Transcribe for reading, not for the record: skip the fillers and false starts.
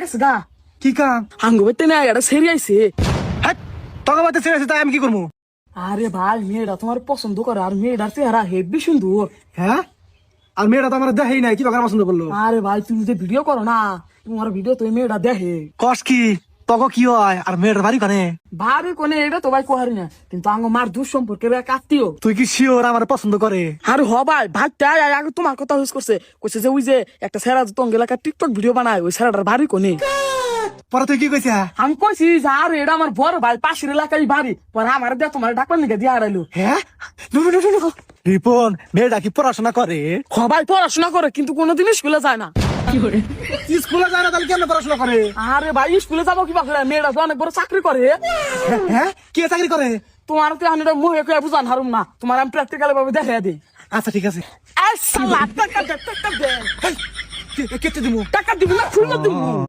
গেছে গা কি কাম? আঙ্গু বেতে না এটা সেরি আইছে। হ্যাঁ, তোকে বাতে ছেড়ে আছে, তাই আমি কি করবো? আরে ভাই মেয়েটা তোমার পছন্দ করে আর মেয়েটার চেহারা হেব্বি সুন্দর। হ্যাঁ, আর মেয়েটা তো আমার দেখেই নাই, কি বাগান পছন্দ করলো? আরে ভাই তুমি যে ভিডিও করো না, তোমার ভিডিও তো মেয়েটা দেখে। কস কি তোকে কি হয়? আর মেয়েটার বাড়ি কানে? ভাবি কোনে এটা তো ভাই কোহারি না, কিন্তু আঙ্গ মার দূর সম্পর্কের এক আত্মীয়। তুই কি শিওর আমার পছন্দ করে? আরে হ ভাই ভাইটা আগে তোমার কথা হুস করছে, কইছে যে ওই যে একটা সেরা তঙ্গ এলাকার টিকটক ভিডিও বানায়, ওই সেরাটার বাড়ি কোনে। পরে তুই কি কইছে? আমি কইছি যে আরে এটা আমার বড় ভাই, পাশের এলাকায় বাড়ি, পরে আমার দিয়ে তোমার ডাকবার নিকে দিয়ে হারাইলো। হ্যাঁ, রিপন মেয়েটা কি পড়াশোনা করে? হ ভাই পড়াশোনা করে, কিন্তু কোনোদিন স্কুলে যায় না। স্কুলে যায় না, তাহলে কেন পড়াশোনা করে? আরে ভাই স্কুলে যাবো কিবা করে, মেয়েটা তো অনেক বড় চাকরি করে। হ্যাঁ, কে চাকরি করে? তোমার তো আমি মুহে কয়ে বুঝান হারুম না, তোমার আমি প্র্যাকটিক্যাল ভাবে দেখাই দিই। আচ্ছা ঠিক আছে। এই শালা টাকা দে, টাকা দে। কেটে দিবো। টাকা দিবি না, খুলে দিবি।